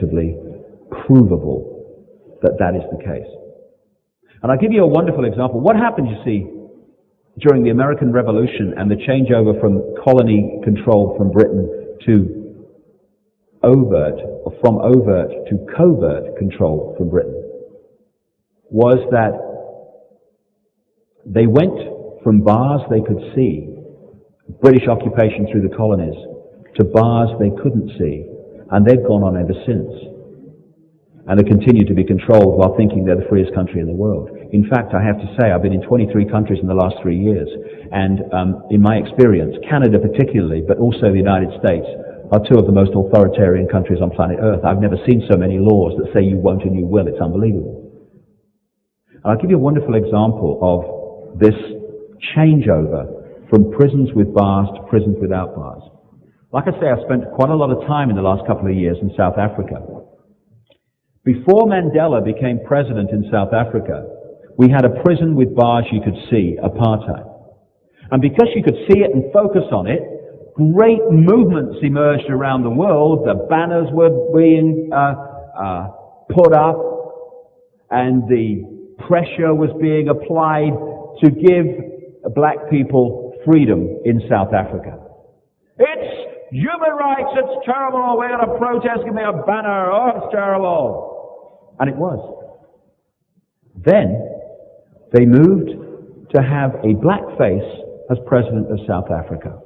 demonstrably provable that that is the case. And I'll give you a wonderful example. What happened, you see, during the American Revolution and the changeover from colony control from Britain to overt, or from overt to covert control from Britain, was that they went from bars they could see, British occupation through the colonies, to bars they couldn't see, and they've gone on ever since. And they continue to be controlled while thinking they're the freest country in the world. In fact, I have to say, I've been in 23 countries in the last 3 years, and in my experience, Canada particularly, but also the United States, are two of the most authoritarian countries on planet Earth. I've never seen so many laws that say you won't and you will. It's unbelievable. And I'll give you a wonderful example of this changeover from prisons with bars to prisons without bars. Like I say, I've spent quite a lot of time in the last couple of years in South Africa. Before Mandela became president in South Africa, we had a prison with bars you could see, apartheid. And because you could see it and focus on it, great movements emerged around the world. The banners were being put up, and the pressure was being applied to give black people freedom in South Africa. It's human rights, it's terrible, we're going to protest, give me a banner, oh, it's terrible. And it was. Then, they moved to have a black face as president of South Africa.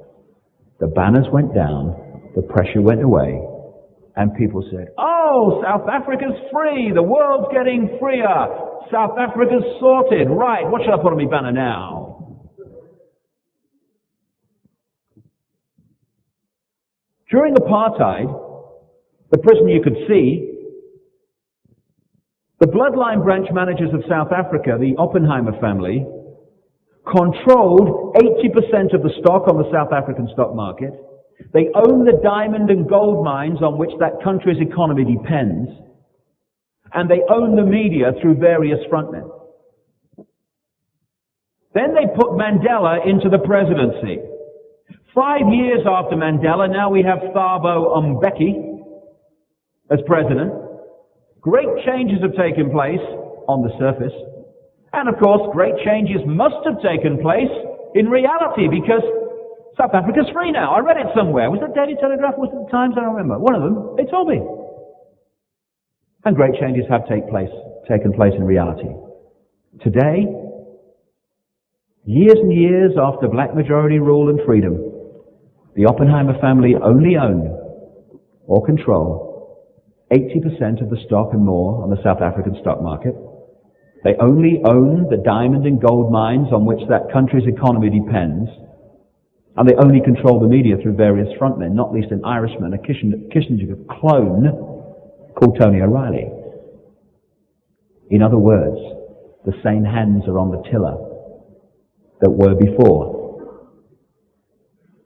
The banners went down, the pressure went away, and people said, oh, South Africa's free, the world's getting freer, South Africa's sorted, right, what should I put on my banner now? During apartheid, the prison you could see, the bloodline branch managers of South Africa, the Oppenheimer family, controlled 80% of the stock on the South African stock market. They own the diamond and gold mines on which that country's economy depends. And they own the media through various frontmen. Then they put Mandela into the presidency. 5 years after Mandela, now we have Thabo Mbeki as president. Great changes have taken place on the surface. And of course, great changes must have taken place in reality, because South Africa's free now. I read it somewhere. Was it Daily Telegraph? Was it the Times? I don't remember. One of them. They told me. And great changes have taken place in reality. Today, years and years after black majority rule and freedom, the Oppenheimer family only own or control 80% of the stock and more on the South African stock market. They only own the diamond and gold mines on which that country's economy depends. And they only control the media through various frontmen, not least an Irishman, a Kissinger clone called Tony O'Reilly. In other words, the same hands are on the tiller that were before.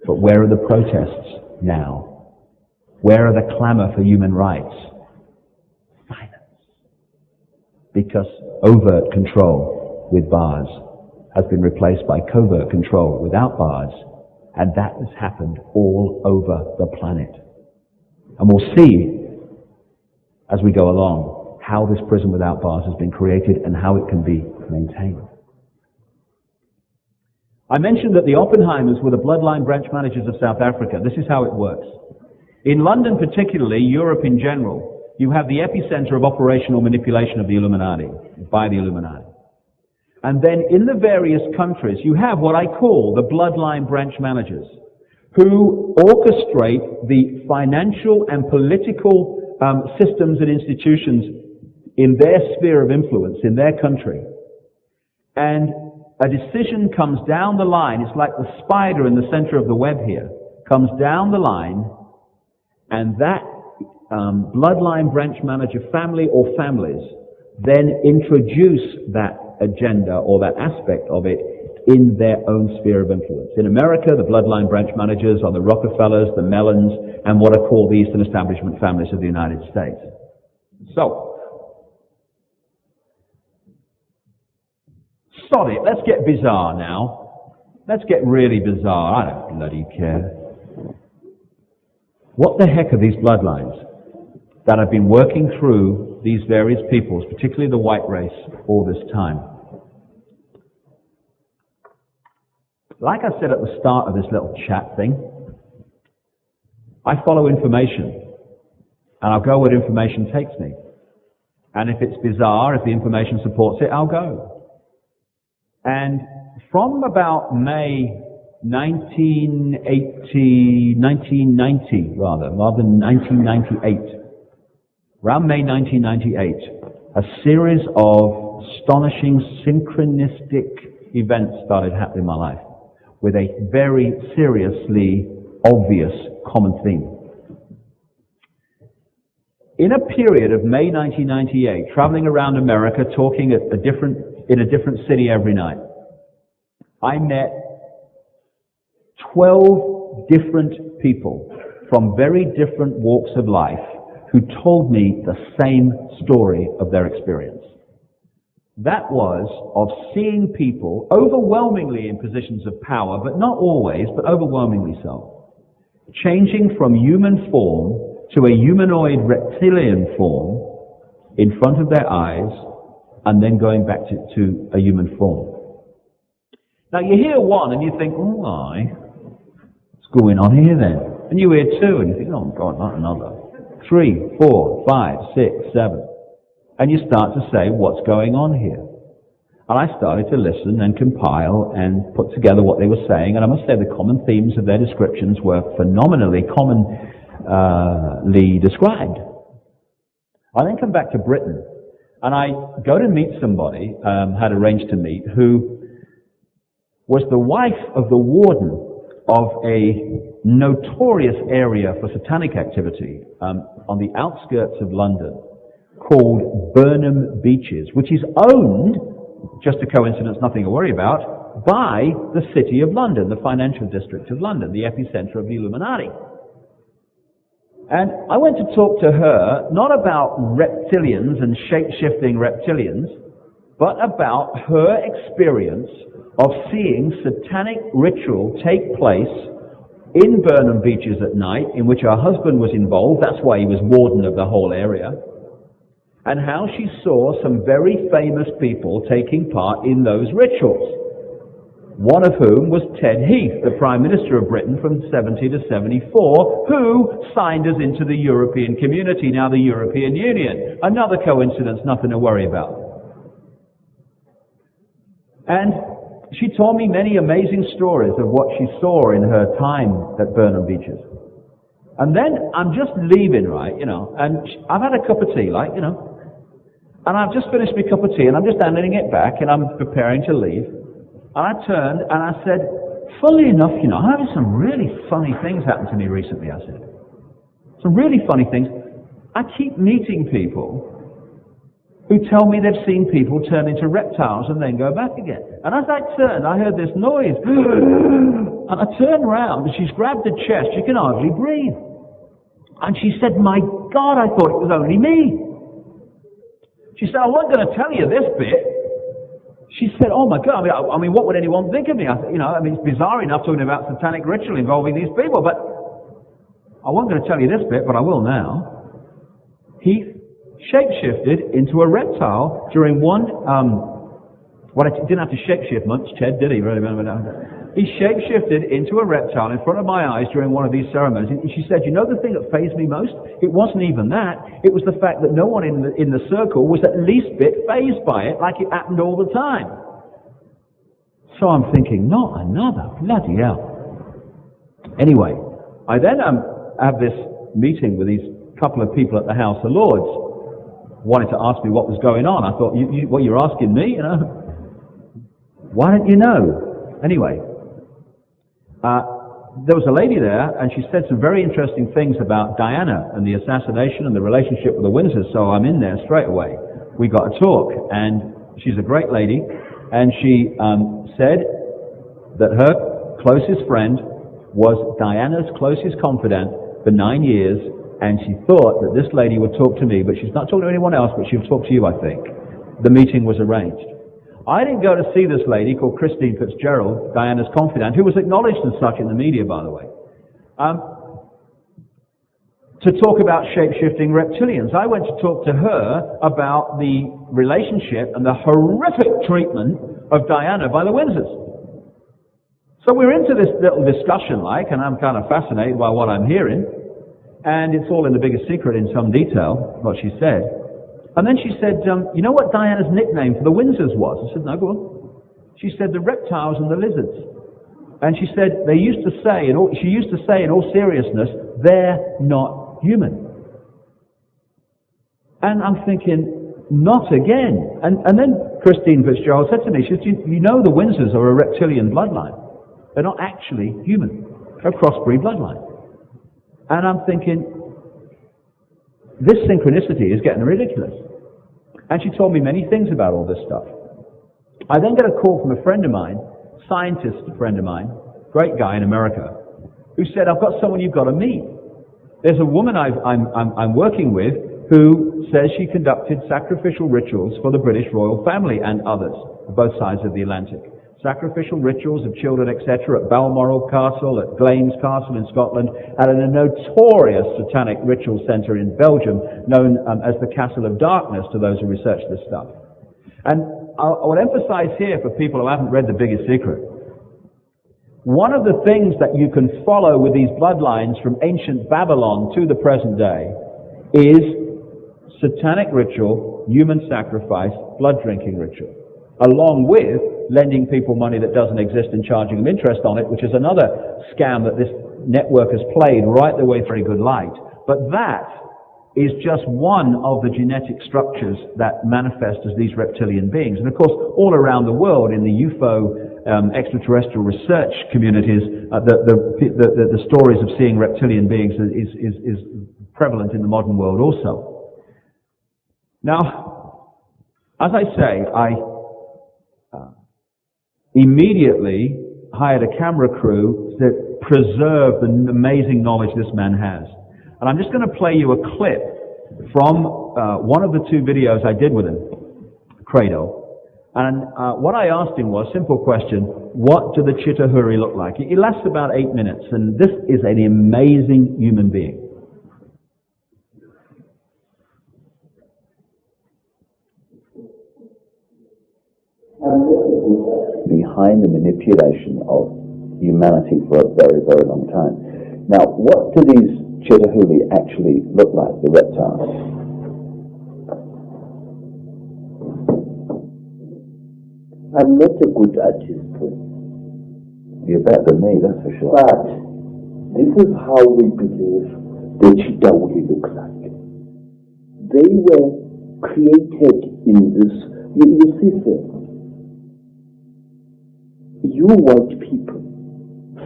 But where are the protests now? Where are the clamor for human rights? Silence. Because overt control with bars has been replaced by covert control without bars, and that has happened all over the planet. And we'll see as we go along how this prison without bars has been created and how it can be maintained. I mentioned that the Oppenheimers were the bloodline branch managers of South Africa. This is how it works. In London particularly, Europe in general, you have the epicenter of operational manipulation of the Illuminati, by the Illuminati. And then in the various countries, you have what I call the bloodline branch managers, who orchestrate the financial and political systems and institutions in their sphere of influence, in their country. And a decision comes down the line, it's like the spider in the center of the web here, comes down the line, and that bloodline branch manager family or families then introduce that agenda or that aspect of it in their own sphere of influence. In America, the bloodline branch managers are the Rockefellers, the Mellons, and what are called the Eastern Establishment families of the United States. So, sod it, let's get bizarre now. Let's get really bizarre. I don't bloody care. What the heck are these bloodlines? that have been working through these various peoples, particularly the white race, all this time. Like I said at the start of this little chat thing, I follow information, and I'll go where information takes me. And if it's bizarre, if the information supports it, I'll go. And from about May 1990 rather than 1998, around May 1998, a series of astonishing synchronistic events started happening in my life with a very seriously obvious common theme. In a period of May 1998, traveling around America, talking in a different city every night, I met 12 different people from very different walks of life who told me the same story of their experience. That was of seeing people, overwhelmingly in positions of power, but not always, but overwhelmingly so, changing from human form to a humanoid reptilian form in front of their eyes, and then going back to a human form. Now you hear one and you think, oh my, what's going on here then? And you hear two and you think, oh God, not another. 3, 4, 5, 6, 7. And you start to say, what's going on here? And I started to listen and compile and put together what they were saying, and I must say the common themes of their descriptions were phenomenally commonly described. I then come back to Britain, and I go to meet somebody, had arranged to meet, who was the wife of the warden of a notorious area for satanic activity on the outskirts of London called Burnham Beeches, which is owned, just a coincidence, nothing to worry about, by the City of London, the financial district of London, the epicenter of the Illuminati. And I went to talk to her, not about reptilians and shape-shifting reptilians, but about her experience of seeing satanic ritual take place in Burnham Beeches at night, in which her husband was involved. That's why he was warden of the whole area. And how she saw some very famous people taking part in those rituals. One of whom was Ted Heath, the Prime Minister of Britain from 70 to 74, who signed us into the European community, now the European Union. Another coincidence, nothing to worry about. And she told me many amazing stories of what she saw in her time at Burnham Beeches. And then I'm just leaving, right, and I've had a cup of tea, and I've just finished my cup of tea, and I'm just handing it back, and I'm preparing to leave. And I turned, and I said, funnily enough, I'm having some really funny things happen to me recently, I said. Some really funny things. I keep meeting people who tell me they've seen people turn into reptiles and then go back again. And as I turned, I heard this noise. And I turned round, and she's grabbed her chest. She can hardly breathe. And she said, my God, I thought it was only me. She said, I wasn't going to tell you this bit. She said, oh my God, I mean, what would anyone think of me? It's bizarre enough talking about satanic ritual involving these people, but I wasn't going to tell you this bit, but I will now. He shapeshifted into a reptile during one, he didn't have to shapeshift much, Ted, did he? Really? He shapeshifted into a reptile in front of my eyes during one of these ceremonies. And she said, the thing that fazed me most? It wasn't even that. It was the fact that no one in the circle was at least bit fazed by it, like it happened all the time. So I'm thinking, not another, bloody hell. Anyway, I then have this meeting with these couple of people at the House of Lords, wanted to ask me what was going on. I thought, what you're asking me, Why don't you know? Anyway, there was a lady there, and she said some very interesting things about Diana and the assassination and the relationship with the Windsors, so I'm in there straight away. We got a talk, and she's a great lady, and she said that her closest friend was Diana's closest confidant for 9 years, and she thought that this lady would talk to me, but she's not talking to anyone else, but she'll talk to you, I think. The meeting was arranged. I didn't go to see this lady called Christine Fitzgerald, Diana's confidant, who was acknowledged as such in the media, by the way. to talk about shape-shifting reptilians. I went to talk to her about the relationship and the horrific treatment of Diana by the Windsors. So we're into this little discussion, and I'm kind of fascinated by what I'm hearing, and it's all in the biggest secret in some detail, what she said. And then she said, you know what Diana's nickname for the Windsors was? I said, no, go on. She said, the reptiles and the lizards. And she said, she used to say in all seriousness, they're not human. And I'm thinking, not again. And then Christine Fitzgerald said to me, she said, you know the Windsors are a reptilian bloodline. They're not actually human. They're a crossbreed bloodline. And I'm thinking, this synchronicity is getting ridiculous. And she told me many things about all this stuff. I then get a call from a friend of mine, scientist friend of mine, great guy in America, who said, I've got someone you've got to meet. There's a woman I'm working with who says she conducted sacrificial rituals for the British royal family and others, both sides of the Atlantic. Sacrificial rituals of children, etc., at Balmoral Castle, at Glamis Castle in Scotland, and at a notorious satanic ritual centre in Belgium known as the Castle of Darkness to those who research this stuff. And I will emphasize here for people who haven't read The Biggest Secret, one of the things that you can follow with these bloodlines from ancient Babylon to the present day is satanic ritual, human sacrifice, blood drinking ritual, along with lending people money that doesn't exist and charging them interest on it, which is another scam that this network has played right the way through very good light. But that is just one of the genetic structures that manifest as these reptilian beings. And of course, all around the world in the UFO extraterrestrial research communities, the stories of seeing reptilian beings is prevalent in the modern world also. Now, as I say, I immediately hired a camera crew to preserve the amazing knowledge this man has. And I'm just going to play you a clip from one of the two videos I did with him, Credo. And what I asked him was, simple question, what do the Chitahuri look like? It lasts about 8 minutes, and this is an amazing human being. Behind the manipulation of humanity for a very, very long time. Now, what do these Chitahuli actually look like, the reptiles? I'm not a good artist. You're better than me, that's for sure. But this is how we believe the Chitahuli look like. They were created in this, you see, sir, you white people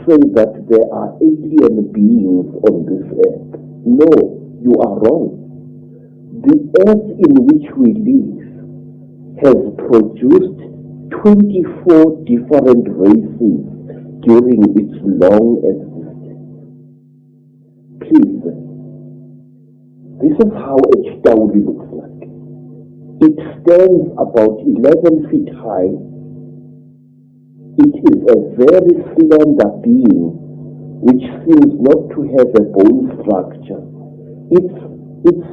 say that there are alien beings on this earth. No, you are wrong. The earth in which we live has produced 24 different races during its long existence. Please, this is how a Chitauri looks like. It stands about 11 feet high. It is a very slender being which seems not to have a bone structure. Its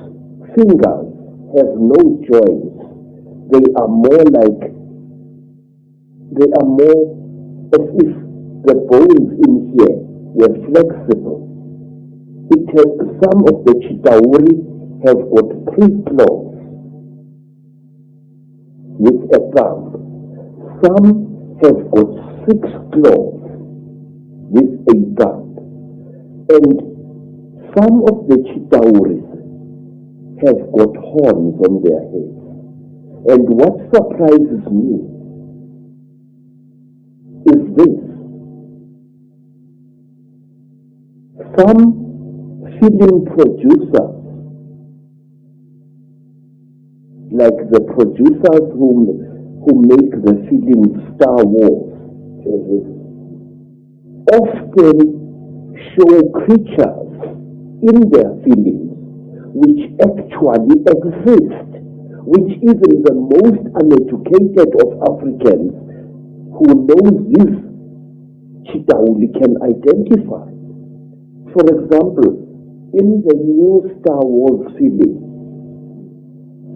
fingers have no joints. They are more as if the bones in here were flexible. Some of the Chitauri have got 3 claws with a thumb. Some have got 6 claws with a thumb. And some of the Chitauris have got horns on their heads. And what surprises me is this. Some film producers, like the producers who make the film Star Wars, often show creatures in their films which actually exist, which even the most uneducated of Africans who knows this Chitauli can identify. For example, in the new Star Wars film,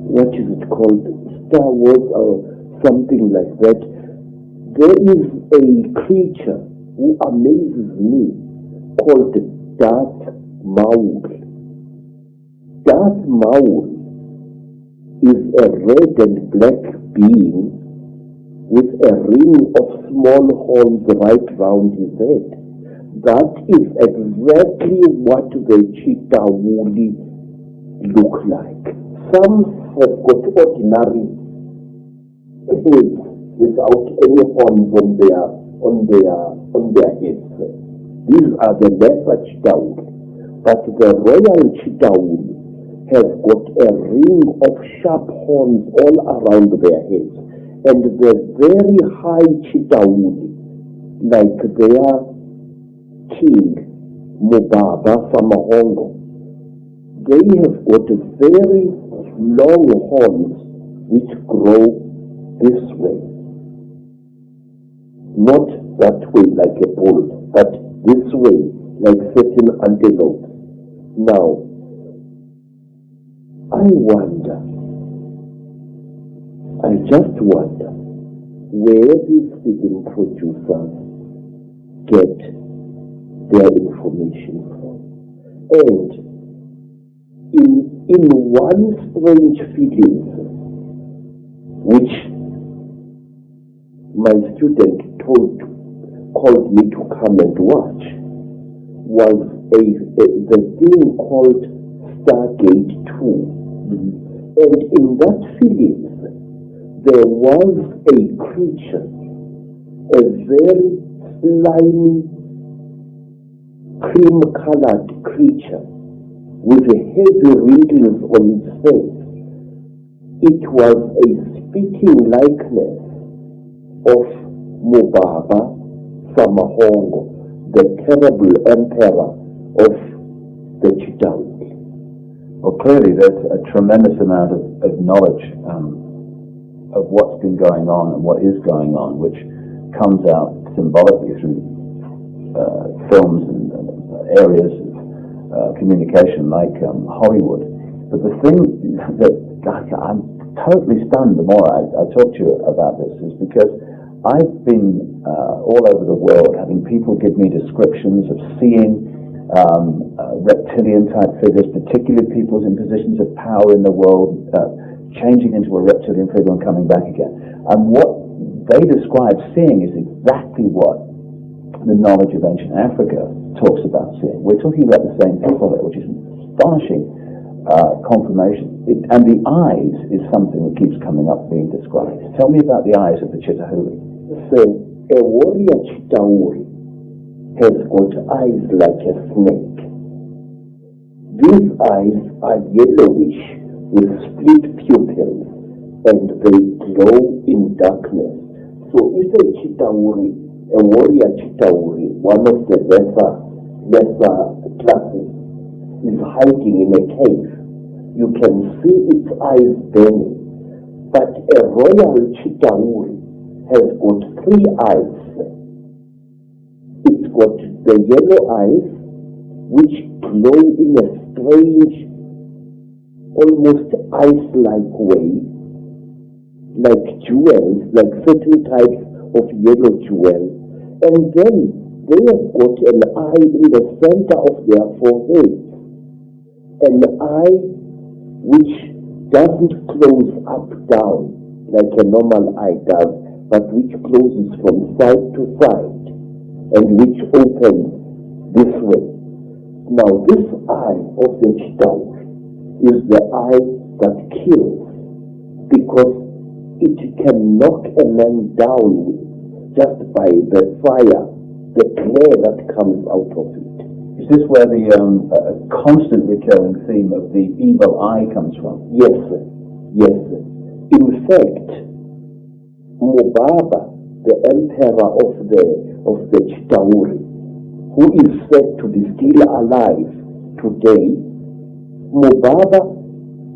what is it called? Star Wars or something like that. There is a creature who amazes me called Darth Maul. Darth Maul is a red and black being with a ring of small horns right round his head. That is exactly what the cheetah woolly look like. Some have got ordinary heads without any horns on their heads. These are the lesser cheetah wool. But the royal cheetah wool has got a ring of sharp horns all around their heads. And the very high cheetah wool, like their king, Mubaba Samahongo, they have got very long horns which grow this way. Not that way like a bull, but this way like certain antelopes. Now, I just wonder where these film producers get their information from. And in one strange film, which my student called me to come and watch, was the thing called Stargate 2. And in that film, there was a creature, a very slimy, cream-colored creature with heavy wrinkles on its face. It was a speaking likeness of Mubaba Samahongo, the terrible emperor of the cheetah. Well, clearly there's a tremendous amount of knowledge of what's been going on and what is going on, which comes out symbolically through films and areas of communication like Hollywood. But the thing that I'm totally stunned the more I talk to you about this is because I've been all over the world having people give me descriptions of seeing reptilian-type figures, particularly people in positions of power in the world, changing into a reptilian figure and coming back again. And what they describe seeing is exactly what the knowledge of ancient Africa talks about seeing. We're talking about the same people there, which is an astonishing confirmation. And the eyes is something that keeps coming up being described. Tell me about the eyes of the Chitahuli. So, a warrior Chitahuli has got eyes like a snake. These eyes are yellowish with split pupils and they glow in darkness. So if a Chitahuli, a warrior Chitahuli, one of the lesser classes, is hiding in a cave, you can see its eyes burning. But a royal Chitahuli has got 3 eyes. It's got the yellow eyes, which glow in a strange, almost ice-like way, like jewels, like certain types of yellow jewels. And then they have got an eye in the center of their forehead, an eye which doesn't close up down like a normal eye does, but which closes from side to side and which opens this way. Now this eye of the cheetah is the eye that kills, because it can knock a man down just by the fire, the glare that comes out of it. Is this where the constant recurring theme of the evil eye comes from? Yes, yes. In fact, Mubaba, the emperor of the Chitahuri, who is said to be still alive today, Mubaba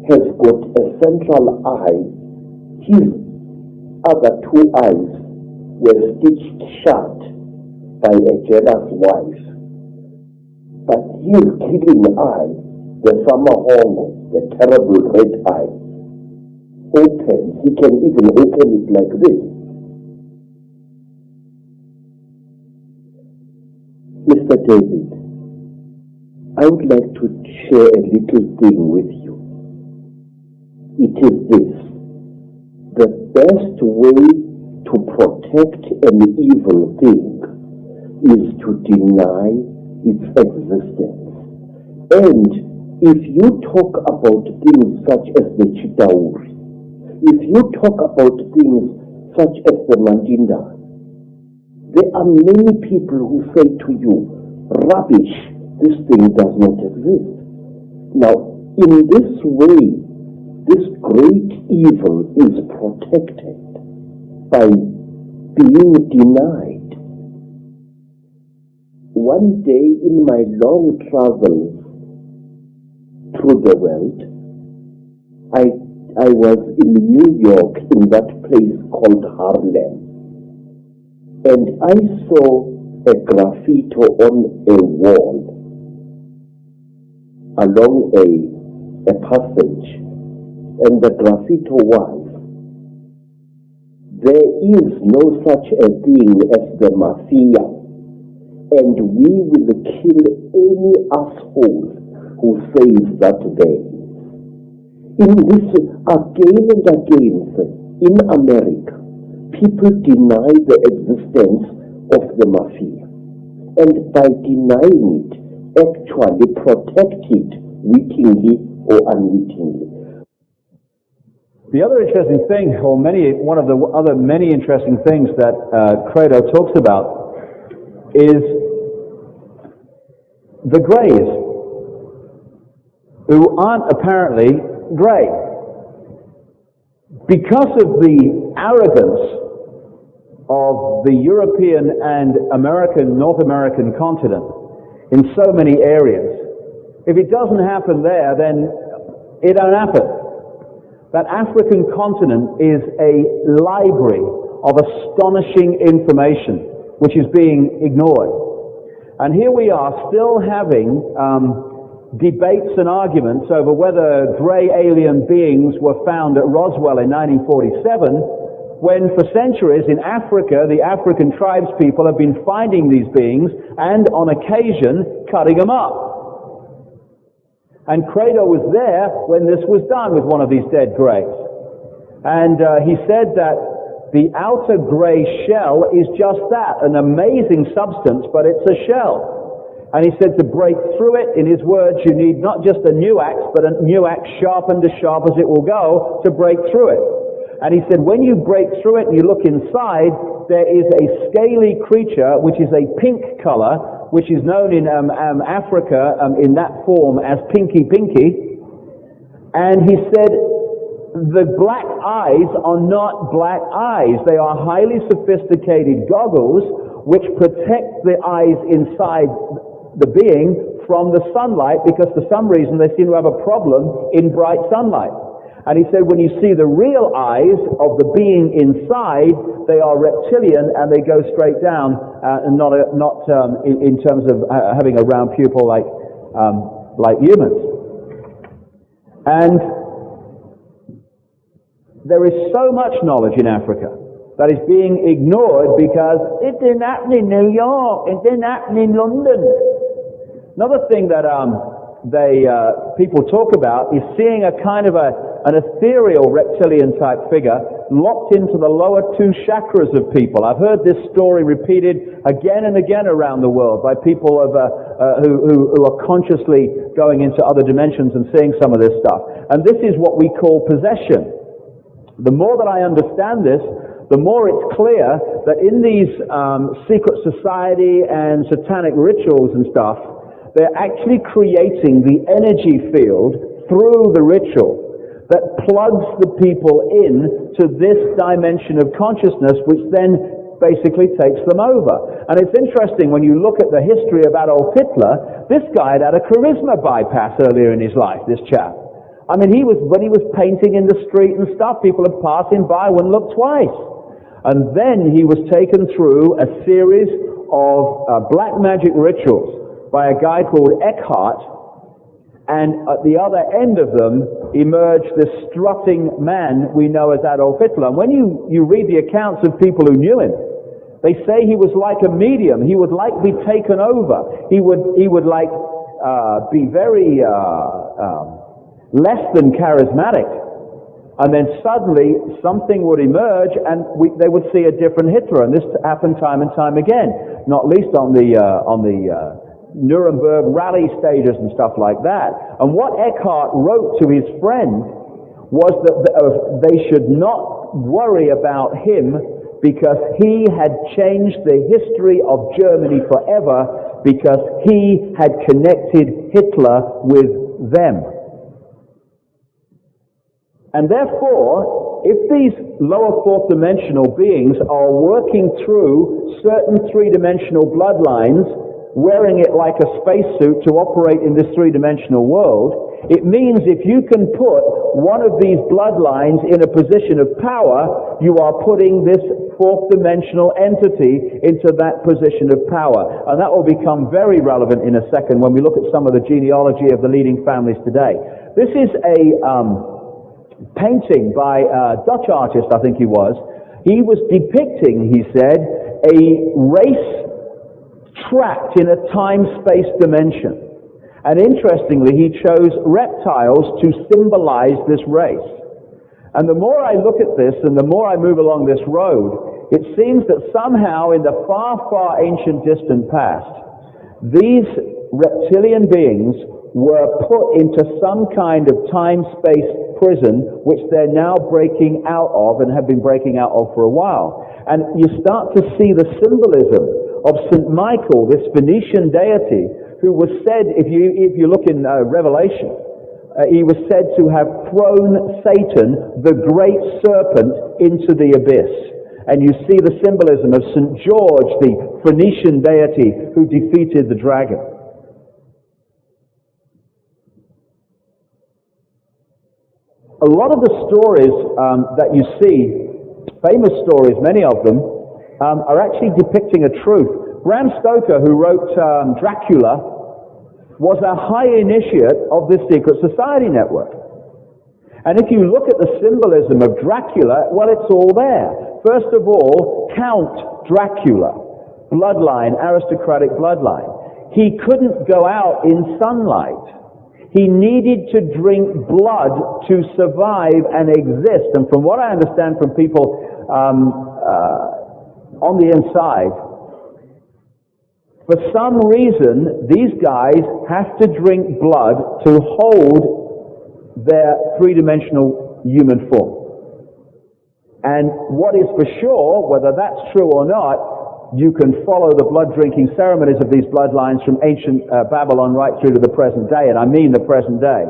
has got a central eye. His other 2 eyes were stitched shut by a jealous wife. But his killing eye, the summer hongo, the terrible red eye, opens. He can even open it like this. Mr. David, I would like to share a little thing with you. It is this: the best way to protect an evil thing is to deny its existence. And if you talk about things such as the Chitauri, if you talk about things such as the Mandinda, there are many people who say to you, rubbish, this thing does not exist. Now, in this way, this great evil is protected by being denied. One day in my long travels through the world, I was in New York in that place called Harlem, and I saw a graffiti on a wall along a passage, and the graffiti was, there is no such a thing as the mafia, and we will kill any asshole who says that there. In this, again and again, in America, people deny the existence of the mafia, and by denying it, actually protect it wittingly or unwittingly. The other interesting thing, or one of the other many interesting things that Credo talks about is the Greys, who aren't apparently Grey. Because of the arrogance of the European and North American continent in so many areas, if it doesn't happen there, then it don't happen. That African continent is a library of astonishing information which is being ignored. And here we are still having debates and arguments over whether grey alien beings were found at Roswell in 1947, when for centuries in Africa, the African tribes people have been finding these beings and on occasion cutting them up. And Credo was there when this was done with one of these dead greys. And he said that the outer grey shell is just that, an amazing substance, but it's a shell. And he said to break through it, in his words, you need not just a new axe, but a new axe sharpened as sharp as it will go to break through it. And he said when you break through it and you look inside, there is a scaly creature which is a pink color, which is known in Africa in that form as Pinky Pinky. And he said the black eyes are not black eyes. They are highly sophisticated goggles which protect the eyes inside the being from the sunlight, because for some reason they seem to have a problem in bright sunlight. And he said when you see the real eyes of the being inside, they are reptilian and they go straight down and not in terms of having a round pupil like humans. And there is so much knowledge in Africa that is being ignored because it didn't happen in New York, it didn't happen in London. Another thing that people talk about is seeing a kind of an ethereal reptilian type figure locked into the lower two chakras of people. I've heard this story repeated again and again around the world by people who are consciously going into other dimensions and seeing some of this stuff. And this is what we call possession. The more that I understand this, the more it's clear that in these secret society and satanic rituals and stuff, they're actually creating the energy field through the ritual that plugs the people in to this dimension of consciousness, which then basically takes them over. And it's interesting when you look at the history of Adolf Hitler, this guy had a charisma bypass earlier in his life, this chap. I mean, when he was painting in the street and stuff, people would pass him by, wouldn't look twice. And then he was taken through a series of black magic rituals by a guy called Icke, and at the other end of them emerged this strutting man we know as Adolf Hitler. And when you read the accounts of people who knew him, they say he was like a medium. He would like be taken over. He would like be very less than charismatic. And then suddenly something would emerge, and they would see a different Hitler. And this happened time and time again, not least on the Nuremberg rally stages and stuff like that. And what Eckhart wrote to his friend was that they should not worry about him, because he had changed the history of Germany forever, because he had connected Hitler with them. And therefore, if these lower fourth dimensional beings are working through certain three-dimensional bloodlines, wearing it like a spacesuit to operate in this three-dimensional world, it means if you can put one of these bloodlines in a position of power, you are putting this fourth-dimensional entity into that position of power. And that will become very relevant in a second when we look at some of the genealogy of the leading families today. This is a painting by a Dutch artist, I think he was. He was depicting, he said, a race trapped in a time-space dimension. And interestingly, he chose reptiles to symbolize this race. And the more I look at this and the more I move along this road, it seems that somehow in the far, far ancient distant past, these reptilian beings were put into some kind of time-space prison, which they're now breaking out of and have been breaking out of for a while. And you start to see the symbolism of St. Michael, this Phoenician deity, who was said, if you look in Revelation, he was said to have thrown Satan, the great serpent, into the abyss. And you see the symbolism of St. George, the Phoenician deity who defeated the dragon. A lot of the stories that you see, famous stories, many of them, are actually depicting a truth. Bram Stoker, who wrote Dracula, was a high initiate of this secret society network. And if you look at the symbolism of Dracula, well, it's all there. First of all, Count Dracula, bloodline, aristocratic bloodline. He couldn't go out in sunlight. He needed to drink blood to survive and exist. And from what I understand from people on the inside, for some reason, these guys have to drink blood to hold their three-dimensional human form. And what is for sure, whether that's true or not, you can follow the blood-drinking ceremonies of these bloodlines from ancient Babylon right through to the present day, and I mean the present day.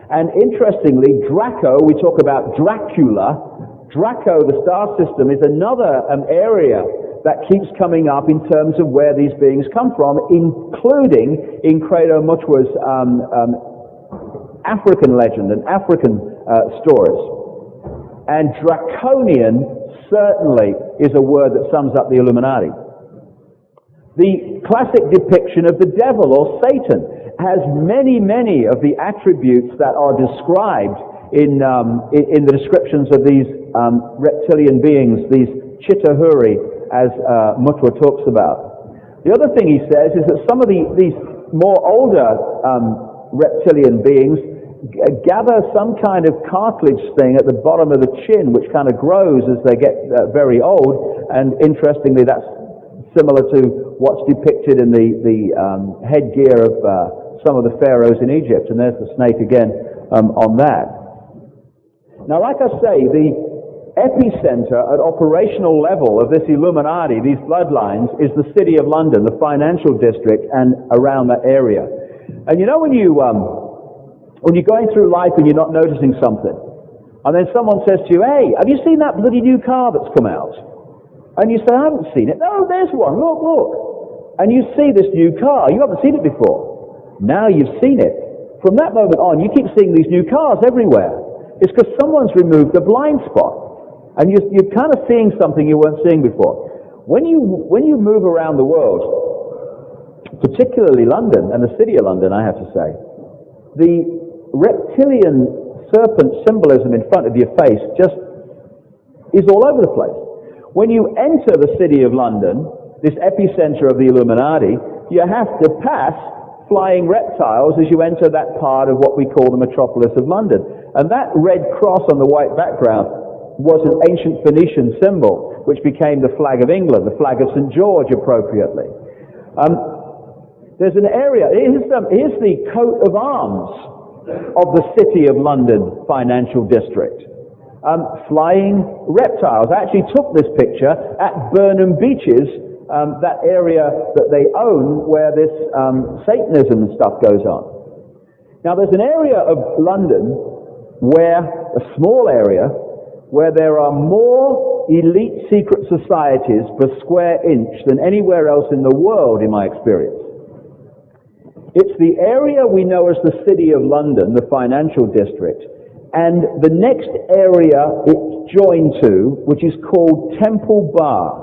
And interestingly, Draco, we talk about Dracula. Draco, the star system, is another area that keeps coming up in terms of where these beings come from, including in Credo Mutwa's African legend and African stories. And draconian certainly is a word that sums up the Illuminati. The classic depiction of the devil or Satan has many, many of the attributes that are described in the descriptions of these reptilian beings, these Chitahuri, as Mutwa talks about. The other thing he says is that some of these more older reptilian beings gather some kind of cartilage thing at the bottom of the chin, which kind of grows as they get very old. And interestingly, that's similar to what's depicted in the headgear of some of the pharaohs in Egypt. And there's the snake again on that. Now, like I say, the epicenter at operational level of this Illuminati, these bloodlines, is the City of London, the financial district, and around that area. And you know when you're going through life and you're not noticing something, and then someone says to you, "Hey, have you seen that bloody new car that's come out?" And you say, "I haven't seen it." "No, there's one. Look, look." And you see this new car. You haven't seen it before. Now you've seen it. From that moment on, you keep seeing these new cars everywhere. It's because someone's removed the blind spot. And you're kind of seeing something you weren't seeing before. When you move around the world, particularly London, and the city of London, I have to say. The reptilian serpent symbolism in front of your face just is all over the place. When you enter the city of London, this epicenter of the Illuminati, you have to pass flying reptiles as you enter that part of what we call the metropolis of London. And that red cross on the white background was an ancient Phoenician symbol, which became the flag of England, the flag of St. George, appropriately. There's an area, here's the coat of arms of the City of London financial district. Flying reptiles. I actually took this picture at Burnham Beaches, that area that they own where this Satanism stuff goes on. Now there's an area of London a small area, where there are more elite secret societies per square inch than anywhere else in the world, in my experience. It's the area we know as the City of London, the financial district, and the next area it's joined to, which is called Temple Bar.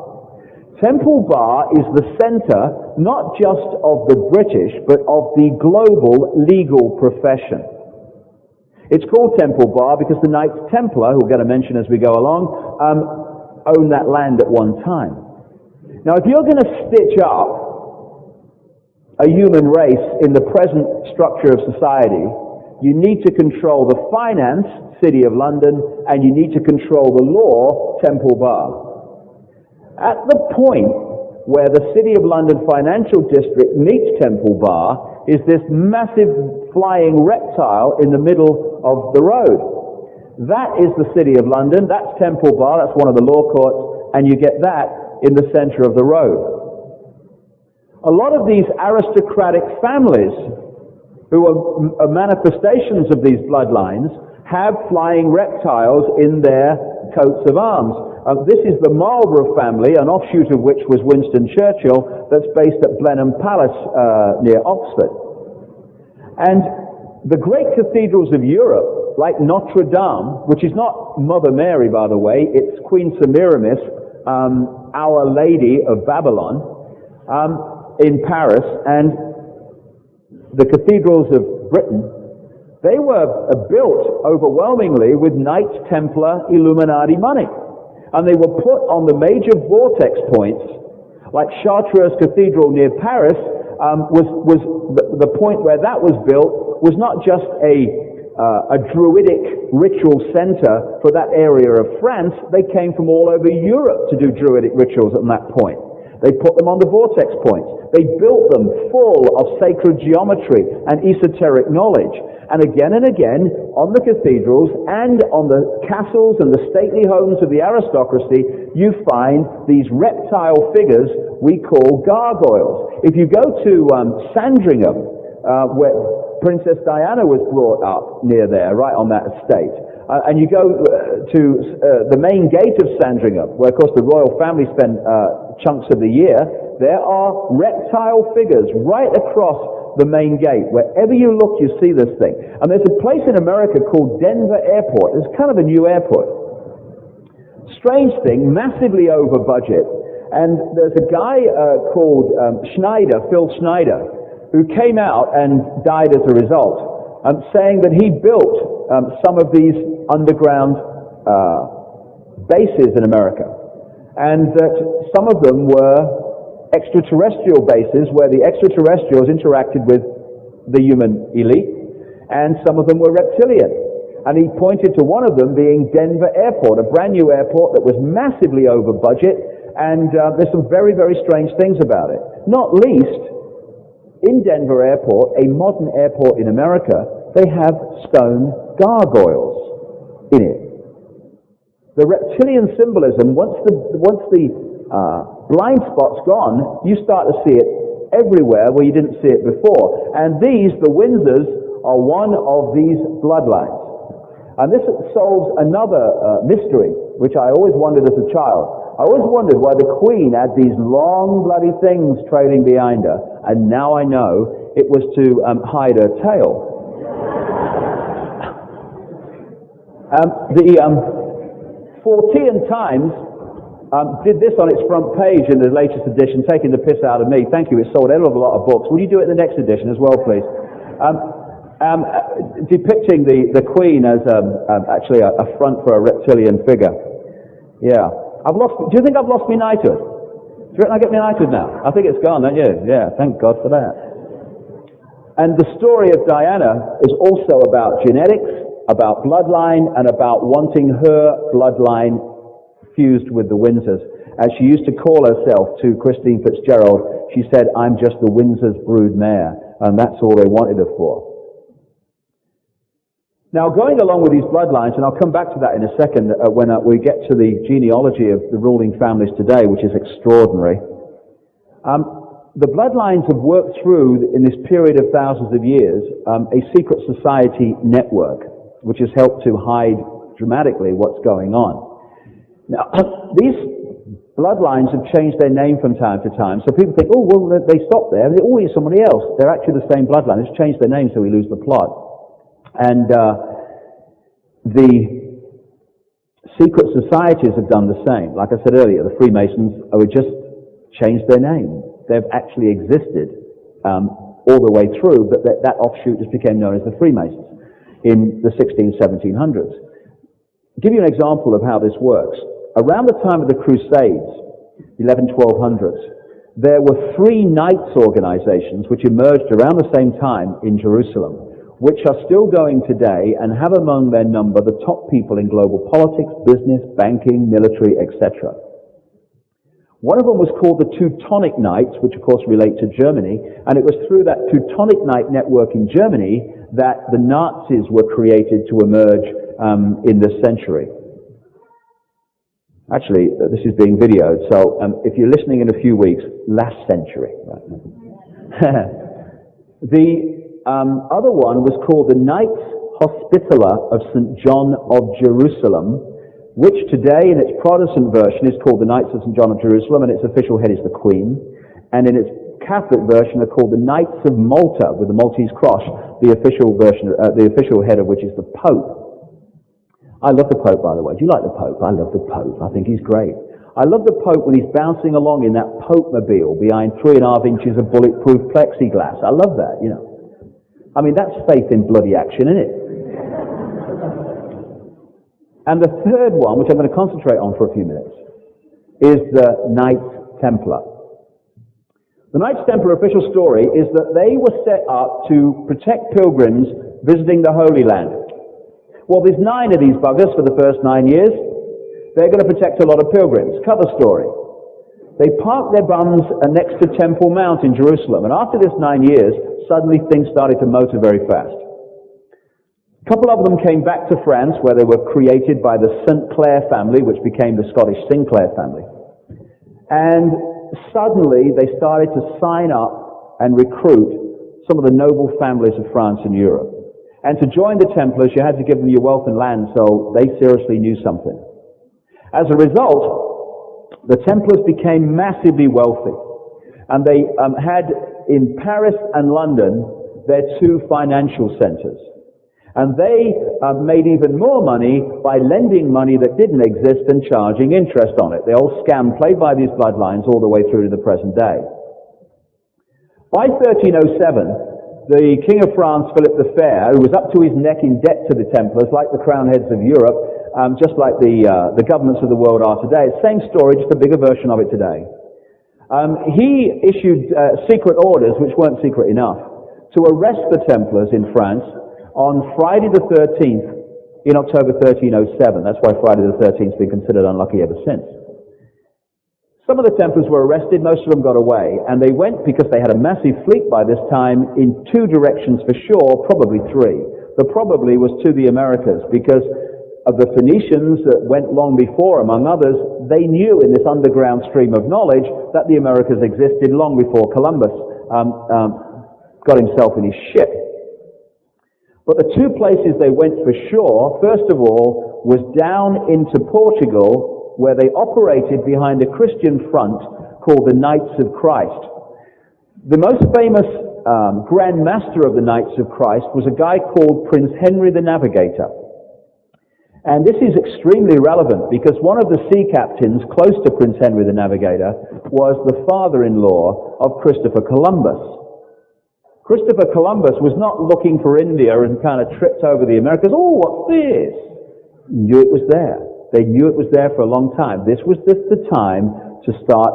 Temple Bar is the center, not just of the British, but of the global legal profession. It's called Temple Bar because the Knights Templar, who we're going to mention as we go along, owned that land at one time. Now, if you're going to stitch up a human race in the present structure of society, you need to control the finance, City of London, and you need to control the law, Temple Bar. At the point where the City of London financial district meets Temple Bar is this massive flying reptile in the middle of the road. That is the City of London, that's Temple Bar, that's one of the law courts, and you get that in the center of the road. A lot of these aristocratic families, who are manifestations of these bloodlines, have flying reptiles in their coats of arms. This is the Marlborough family, an offshoot of which was Winston Churchill, that's based at Blenheim Palace near Oxford. And the great cathedrals of Europe, like Notre Dame, which is not Mother Mary, by the way, it's Queen Semiramis, Our Lady of Babylon, in Paris, and the cathedrals of Britain, they were built overwhelmingly with Knights Templar Illuminati money. And they were put on the major vortex points, like Chartres Cathedral near Paris, was the point where that was built was not just a druidic ritual center for that area of France. They came from all over Europe to do druidic rituals at that point. They put them on the vortex points. They built them full of sacred geometry and esoteric knowledge. And again, on the cathedrals and on the castles and the stately homes of the aristocracy, you find these reptile figures we call gargoyles. If you go to Sandringham, where Princess Diana was brought up near there, right on that estate, and you go to the main gate of Sandringham, where of course the royal family spend chunks of the year, there are reptile figures right across the main gate. Wherever you look, you see this thing. And there's a place in America called Denver Airport. It's kind of a new airport. Strange thing, massively over budget. And there's a guy called Phil Schneider, who came out and died as a result, saying that he built some of these underground bases in America, and that some of them were extraterrestrial bases where the extraterrestrials interacted with the human elite, and some of them were reptilian. And he pointed to one of them being Denver Airport, a brand new airport that was massively over budget, and there's some very, very strange things about it. Not least, in Denver Airport, a modern airport in America, they have stone gargoyles in it. The reptilian symbolism, once the blind spot's gone, you start to see it everywhere where you didn't see it before. And these, the Windsors, are one of these bloodlines. And this solves another mystery, which I always wondered as a child. I always wondered why the Queen had these long bloody things trailing behind her, and now I know it was to hide her tail. The Fortean Times did this on its front page in the latest edition, taking the piss out of me. Thank you, it sold a hell of a lot of books. Will you do it in the next edition as well, please? Depicting the Queen as actually a front for a reptilian figure. Yeah. Do you think I've lost my knighthood? Do you reckon I get my knighthood now? I think it's gone, don't you? Yeah, thank God for that. And the story of Diana is also about genetics, about bloodline, and about wanting her bloodline fused with the Windsors. As she used to call herself to Christine Fitzgerald, she said, "I'm just the Windsors' brood mare," and that's all they wanted her for. Now, going along with these bloodlines, and I'll come back to that in a second when we get to the genealogy of the ruling families today, which is extraordinary. The bloodlines have worked through, in this period of thousands of years, a secret society network, which has helped to hide dramatically what's going on. Now, these bloodlines have changed their name from time to time, so people think, oh, well, they stopped there, they're always somebody else. They're actually the same bloodline. It's changed their name so we lose the plot. And the secret societies have done the same. Like I said earlier, the Freemasons have just changed their name. They've actually existed all the way through, but that offshoot just became known as the Freemasons in the 1700s. Give you an example of how this works. Around the time of the Crusades, 1200s, there were 3 knights organizations which emerged around the same time in Jerusalem, which are still going today and have among their number the top people in global politics, business, banking, military, etc. One of them was called the Teutonic Knights, which of course relate to Germany, and it was through that Teutonic Knight network in Germany that the Nazis were created to emerge in this century. Actually, this is being videoed, so if you're listening in a few weeks, last century. Right? The other one was called the Knights Hospitaller of St. John of Jerusalem, which today in its Protestant version is called the Knights of St. John of Jerusalem, and its official head is the Queen. And in its Catholic version are called the Knights of Malta, with the Maltese cross, the official version, the official head of which is the Pope. I love the Pope, by the way. Do you like the Pope? I love the Pope. I think he's great. I love the Pope when he's bouncing along in that Pope-mobile behind 3.5 inches of bulletproof plexiglass. I love that, you know. I mean, that's faith in bloody action, isn't it? And the third one, which I'm going to concentrate on for a few minutes, is the Knights Templar. The Knights Templar official story is that they were set up to protect pilgrims visiting the Holy Land. Well, there's 9 of these buggers for the first 9 years. They're going to protect a lot of pilgrims. Cover story. They parked their bums next to Temple Mount in Jerusalem, and after this 9 years, suddenly things started to motor very fast. A couple of them came back to France, where they were created by the St. Clair family, which became the Scottish Sinclair family. And suddenly they started to sign up and recruit some of the noble families of France and Europe. And to join the Templars, you had to give them your wealth and land, so they seriously knew something. As a result, the Templars became massively wealthy. And they had in Paris and London their 2 financial centers. And they made even more money by lending money that didn't exist and charging interest on it. The old scam played by these bloodlines all the way through to the present day. By 1307, the King of France, Philip the Fair, who was up to his neck in debt to the Templars, like the crown heads of Europe, just like the governments of the world are today. Same story, just a bigger version of it today. He issued secret orders, which weren't secret enough, to arrest the Templars in France on Friday the 13th in October 1307. That's why Friday the 13th has been considered unlucky ever since. Some of the Templars were arrested, most of them got away, and they went, because they had a massive fleet by this time, in 2 directions for sure, probably 3. The probably was to the Americas, because of the Phoenicians that went long before, among others. They knew in this underground stream of knowledge that the Americas existed long before Columbus got himself in his ship. But the 2 places they went for sure, first of all, was down into Portugal, where they operated behind a Christian front called the Knights of Christ. The most famous Grand Master of the Knights of Christ was a guy called Prince Henry the Navigator. And this is extremely relevant because one of the sea captains close to Prince Henry the Navigator was the father-in-law of Christopher Columbus. Christopher Columbus was not looking for India and kind of tripped over the Americas. Oh, what's this? Knew it was there. They knew it was there for a long time. This was the time to start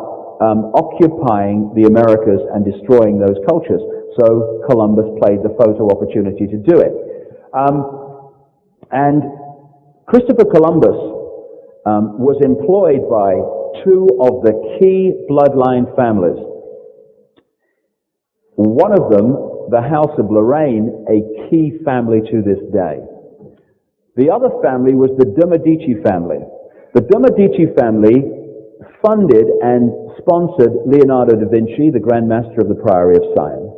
occupying the Americas and destroying those cultures. So Columbus played the photo opportunity to do it. And Christopher Columbus was employed by two of the key bloodline families. One of them, the House of Lorraine, a key family to this day. The other family was the de' Medici family. The de' Medici family funded and sponsored Leonardo da Vinci, the Grand Master of the Priory of Sion.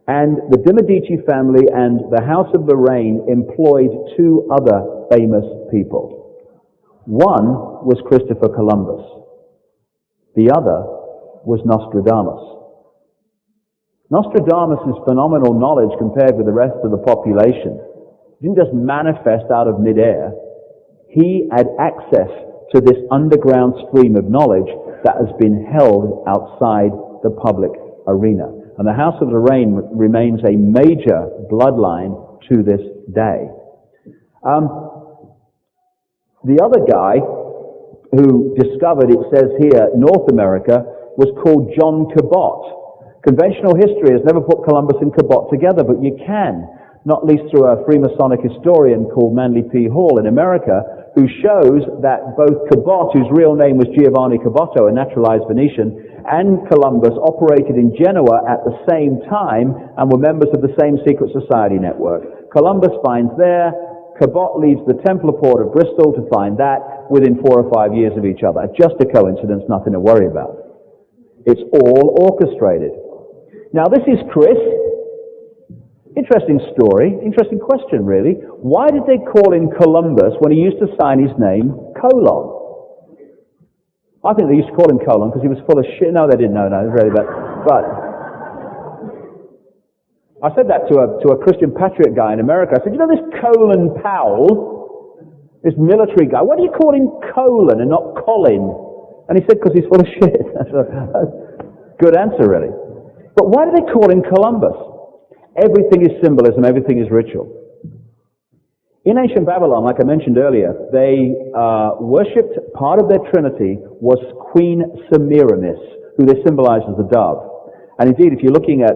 And the de' Medici family and the House of Lorraine employed two other famous people. One was Christopher Columbus. The other was Nostradamus. Nostradamus' phenomenal knowledge compared with the rest of the population didn't just manifest out of midair. He had access to this underground stream of knowledge that has been held outside the public arena. And the House of Lorraine remains a major bloodline to this day. The other guy who discovered, it says here, North America, was called John Cabot. Conventional history has never put Columbus and Cabot together, but you can, not least through a Freemasonic historian called Manly P. Hall in America, who shows that both Cabot, whose real name was Giovanni Caboto, a naturalized Venetian, and Columbus operated in Genoa at the same time and were members of the same secret society network. Columbus finds there, Cabot leaves the Templar port of Bristol to find that within 4 or 5 years of each other. Just a coincidence, nothing to worry about. It's all orchestrated. Now this is Chris. Interesting story, interesting question really. Why did they call him Columbus when he used to sign his name Colon? I think they used to call him Colon because he was full of shit. No, they didn't. No, really, but I said that to a Christian Patriot guy in America. I said, you know this Colin Powell, this military guy, why do you call him Colin and not Colin? And he said, because he's full of shit. That's a good answer, really. But why do they call him Columbus? Everything is symbolism, everything is ritual. In ancient Babylon, like I mentioned earlier, they worshipped, part of their trinity was Queen Semiramis, who they symbolized as a dove. And indeed, if you're looking at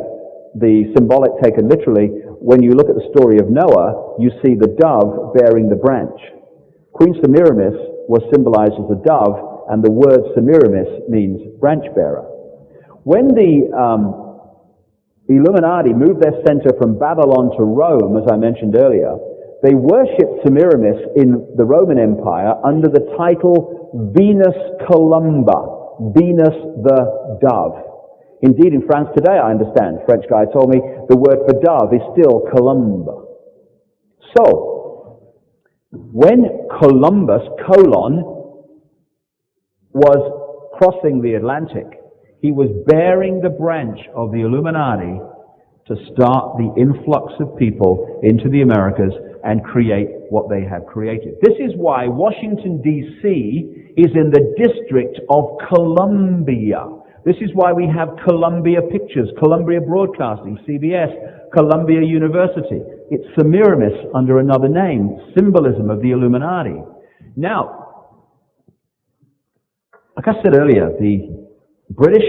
the symbolic taken literally, when you look at the story of Noah, you see the dove bearing the branch. Queen Semiramis was symbolized as a dove, and the word Semiramis means branch bearer. When the Illuminati moved their center from Babylon to Rome, as I mentioned earlier, they worshipped Semiramis in the Roman Empire under the title Venus Columba, Venus the dove. Indeed, in France today, I understand, a French guy told me, the word for dove is still columba. So, when Columbus, Colon, was crossing the Atlantic, he was bearing the branch of the Illuminati to start the influx of people into the Americas and create what they have created. This is why Washington, D.C. is in the District of Columbia. This is why we have Columbia Pictures, Columbia Broadcasting, CBS, Columbia University. It's Semiramis under another name, symbolism of the Illuminati. Now, like I said earlier, the British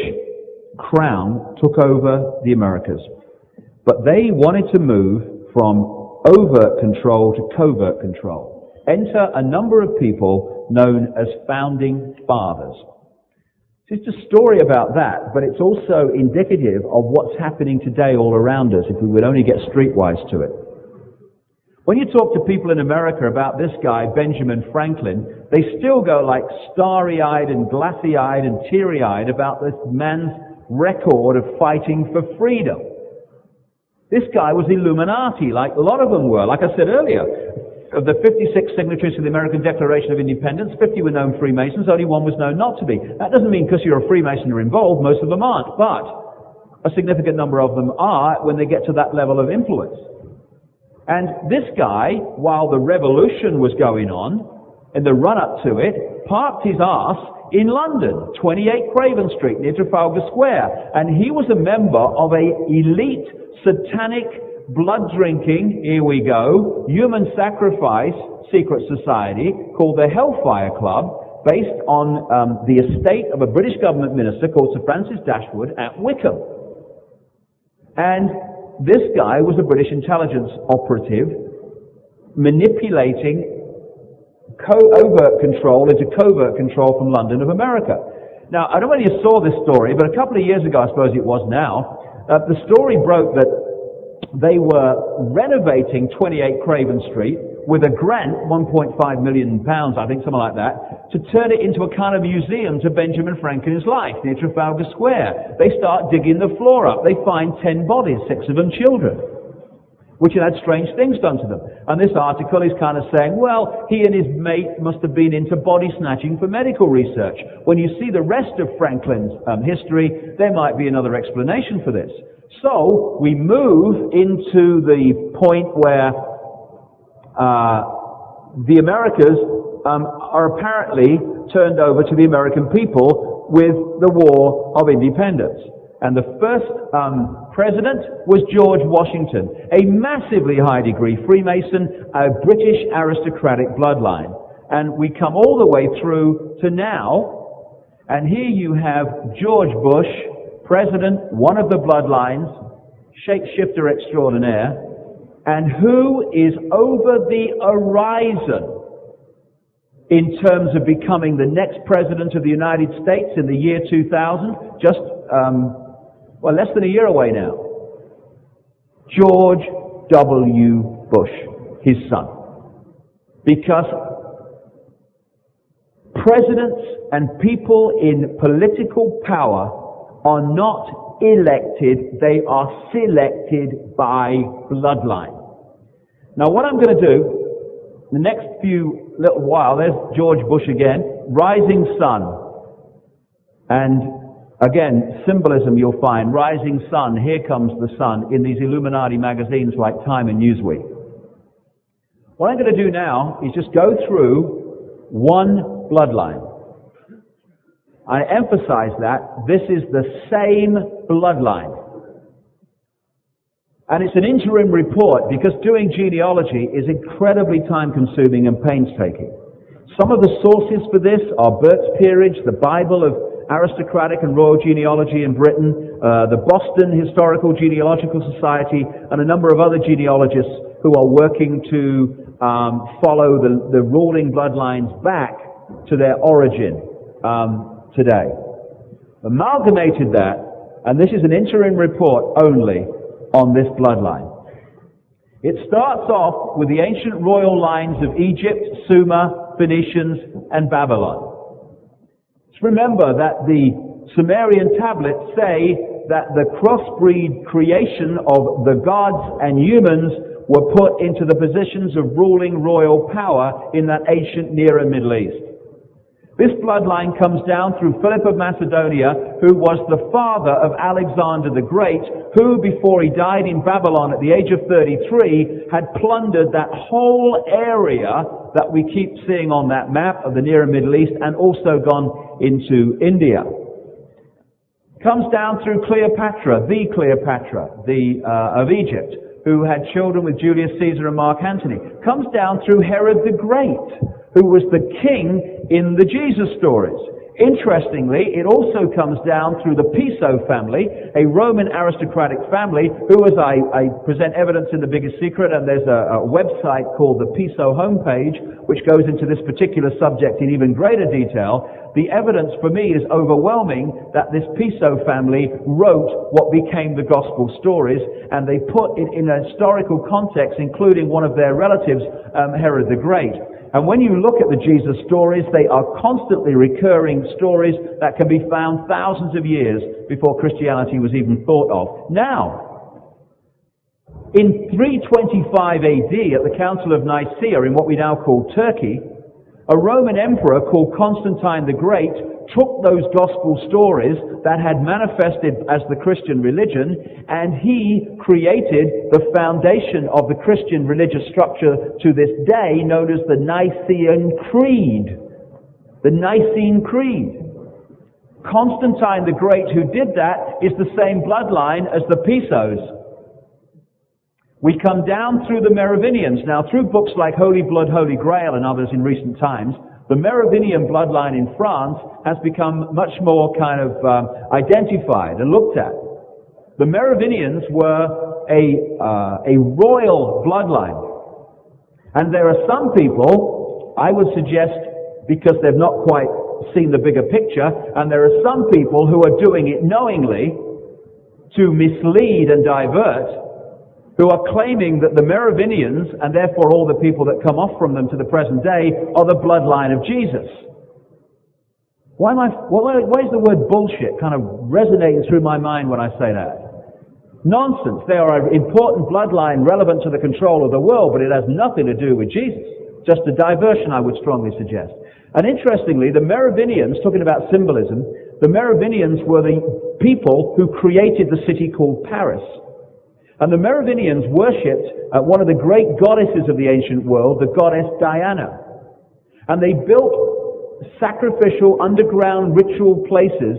Crown took over the Americas, but they wanted to move from overt control to covert control. Enter a number of people known as founding fathers. It's a story about that, but it's also indicative of what's happening today all around us if we would only get streetwise to it. When you talk to people in America about this guy, Benjamin Franklin, they still go like starry-eyed and glassy-eyed and teary-eyed about this man's record of fighting for freedom. This guy was Illuminati, like a lot of them were. Like I said earlier, of the 56 signatories to the American Declaration of Independence, 50 were known Freemasons, only one was known not to be. That doesn't mean because you're a Freemason you're involved, most of them aren't, but a significant number of them are when they get to that level of influence. And this guy, while the revolution was going on, in the run-up to it, parked his arse in London, 28 Craven Street, near Trafalgar Square. And he was a member of a elite, satanic, blood-drinking, here we go, human sacrifice secret society called the Hellfire Club, based on the estate of a British government minister called Sir Francis Dashwood at Wickham. And this guy was a British intelligence operative manipulating overt control into covert control from London of America. Now, I don't know whether you saw this story, but a couple of years ago, I suppose it was now, the story broke that they were renovating 28 Craven Street with a grant, £1.5 million, I think, something like that, to turn it into a kind of museum to Benjamin Franklin's life near Trafalgar Square. They start digging the floor up. They find 10 bodies, 6 of them children, which had strange things done to them. And this article is kind of saying, well, he and his mate must have been into body snatching for medical research. When you see the rest of Franklin's history, there might be another explanation for this. So we move into the point where the Americas are apparently turned over to the American people with the War of Independence. And the first president was George Washington, a massively high degree Freemason, a British aristocratic bloodline. And we come all the way through to now, and here you have George Bush, president, one of the bloodlines, shapeshifter extraordinaire, and who is over the horizon in terms of becoming the next president of the United States in the year 2000, just less than a year away now. George W. Bush, his son. Because presidents and people in political power are not elected, they are selected by bloodline. Now what I'm going to do, the next few little while, there's George Bush again, rising sun. And again, symbolism you'll find, rising sun, here comes the sun, in these Illuminati magazines like Time and Newsweek. What I'm going to do now is just go through one bloodline. I emphasize that this is the same bloodline. And it's an interim report because doing genealogy is incredibly time-consuming and painstaking. Some of the sources for this are Burt's Peerage, the Bible of Aristocratic and Royal Genealogy in Britain, the Boston Historical Genealogical Society, and a number of other genealogists who are working to follow the ruling bloodlines back to their origin today. Amalgamated that, and this is an interim report only on this bloodline. It starts off with the ancient royal lines of Egypt, Sumer, Phoenicians, and Babylon. Just remember that the Sumerian tablets say that the crossbreed creation of the gods and humans were put into the positions of ruling royal power in that ancient Near and Middle East. This bloodline comes down through Philip of Macedonia, who was the father of Alexander the Great, who, before he died in Babylon at the age of 33, had plundered that whole area that we keep seeing on that map of the Near and Middle East, and also gone into India. Comes down through Cleopatra of Egypt, who had children with Julius Caesar and Mark Antony. Comes down through Herod the Great, who was the king in the Jesus stories. Interestingly, it also comes down through the Piso family, a Roman aristocratic family, who, as I present evidence in The Biggest Secret, and there's a website called the Piso homepage, which goes into this particular subject in even greater detail. The evidence for me is overwhelming that this Piso family wrote what became the gospel stories, and they put it in a historical context, including one of their relatives, Herod the Great. And when you look at the Jesus stories, they are constantly recurring stories that can be found thousands of years before Christianity was even thought of. Now, in 325 AD, at the Council of Nicaea, in what we now call Turkey, a Roman emperor called Constantine the Great took those gospel stories that had manifested as the Christian religion, and he created the foundation of the Christian religious structure to this day, known as the Nicene Creed. The Nicene Creed. Constantine the Great, who did that, is the same bloodline as the Pisos. We come down through the Merovingians. Now, through books like Holy Blood, Holy Grail and others in recent times, the Merovingian bloodline in France has become much more kind of identified and looked at. The Merovingians were a royal bloodline. And there are some people, I would suggest, because they've not quite seen the bigger picture, and there are some people who are doing it knowingly to mislead and divert, who are claiming that the Merovingians, and therefore all the people that come off from them to the present day, are the bloodline of Jesus. Why is the word bullshit kind of resonating through my mind when I say that? Nonsense. They are an important bloodline relevant to the control of the world, but it has nothing to do with Jesus. Just a diversion, I would strongly suggest. And interestingly, the Merovingians, talking about symbolism, the Merovingians were the people who created the city called Paris. And the Merovingians worshipped one of the great goddesses of the ancient world, the goddess Diana. And they built sacrificial underground ritual places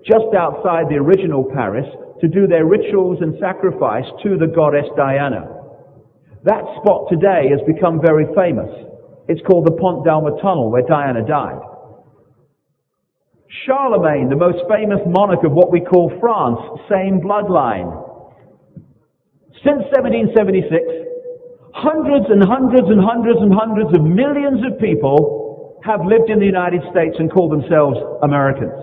just outside the original Paris to do their rituals and sacrifice to the goddess Diana. That spot today has become very famous. It's called the Pont d'Alma Tunnel, where Diana died. Charlemagne, the most famous monarch of what we call France, same bloodline. Since 1776, hundreds and hundreds and hundreds and hundreds of millions of people have lived in the United States and call themselves Americans.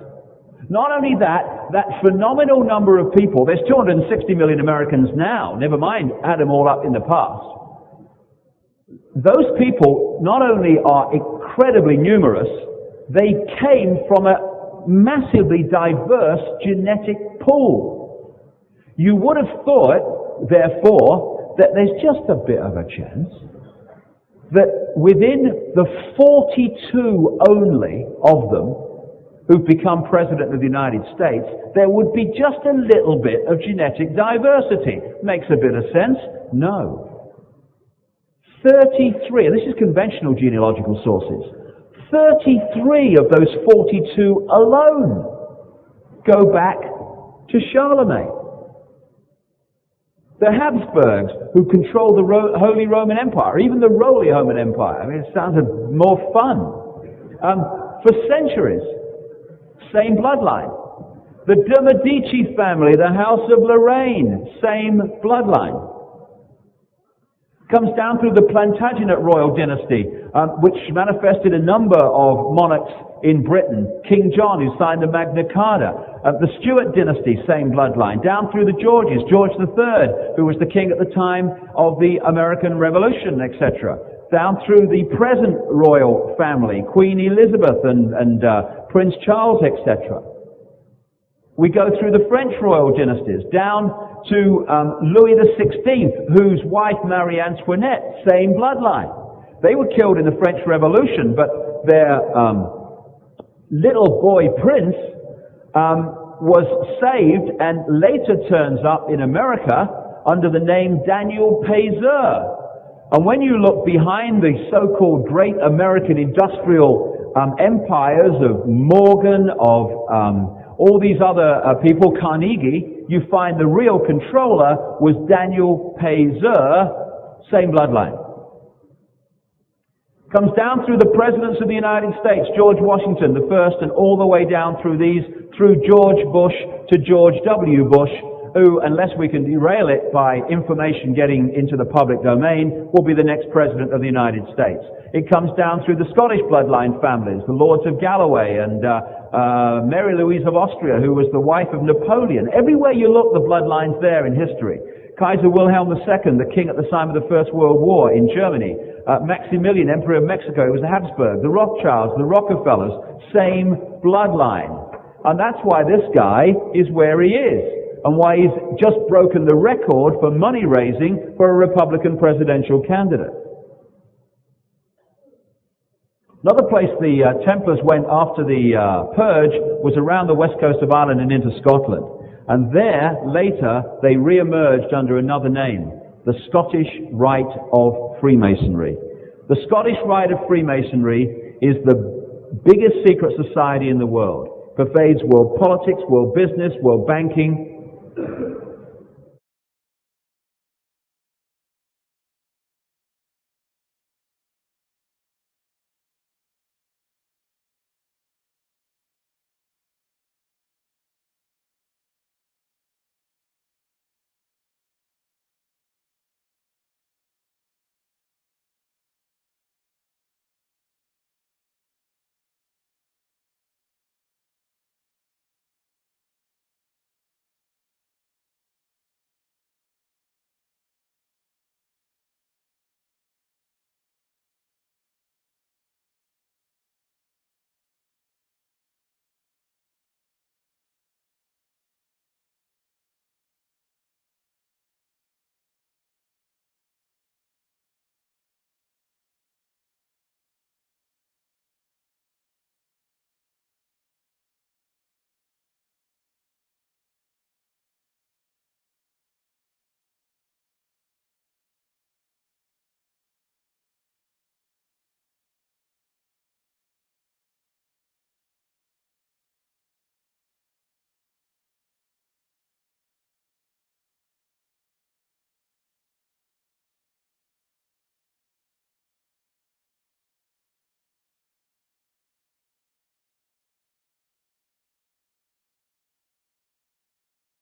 Not only that, that phenomenal number of people, there's 260 million Americans now, never mind add them all up in the past. Those people not only are incredibly numerous, they came from a massively diverse genetic pool. You would have thought, therefore, that there's just a bit of a chance that within the 42 only of them who've become President of the United States, there would be just a little bit of genetic diversity. Makes a bit of sense? No. 33, and this is conventional genealogical sources, 33 of those 42 alone go back to Charlemagne. The Habsburgs, who controlled the Holy Roman Empire, even the Roly Roman Empire. I mean, it sounds more fun. For centuries, same bloodline. The de Medici family, the House of Lorraine, same bloodline. Comes down through the Plantagenet royal dynasty, which manifested a number of monarchs in Britain. King John, who signed the Magna Carta. The Stuart dynasty, same bloodline. Down through the Georges, George III, who was the king at the time of the American Revolution, etc. Down through the present royal family, Queen Elizabeth and Prince Charles, etc. We go through the French royal dynasties, down to Louis XVI, whose wife Marie Antoinette, same bloodline. They were killed in the French Revolution, but their little boy prince was saved and later turns up in America under the name Daniel Payzur. And when you look behind the so-called great American industrial empires of Morgan, of all these other people, Carnegie, you find the real controller was Daniel Payzur, same bloodline. Comes down through the presidents of the United States, George Washington, the first, and all the way down through George Bush to George W. Bush, who, unless we can derail it by information getting into the public domain, will be the next president of the United States. It comes down through the Scottish bloodline families, the Lords of Galloway and Mary Louise of Austria, who was the wife of Napoleon. Everywhere you look, the bloodline's there in history. Kaiser Wilhelm II, the king at the time of the First World War in Germany. Maximilian, Emperor of Mexico, it was the Habsburg, the Rothschilds, the Rockefellers, same bloodline. And that's why this guy is where he is, and why he's just broken the record for money raising for a Republican presidential candidate. Another place the Templars went after the purge was around the west coast of Ireland and into Scotland. And there, later, they re-emerged under another name, the Scottish Rite of Freemasonry. The Scottish Rite of Freemasonry is the biggest secret society in the world. Pervades world politics, world business, world banking,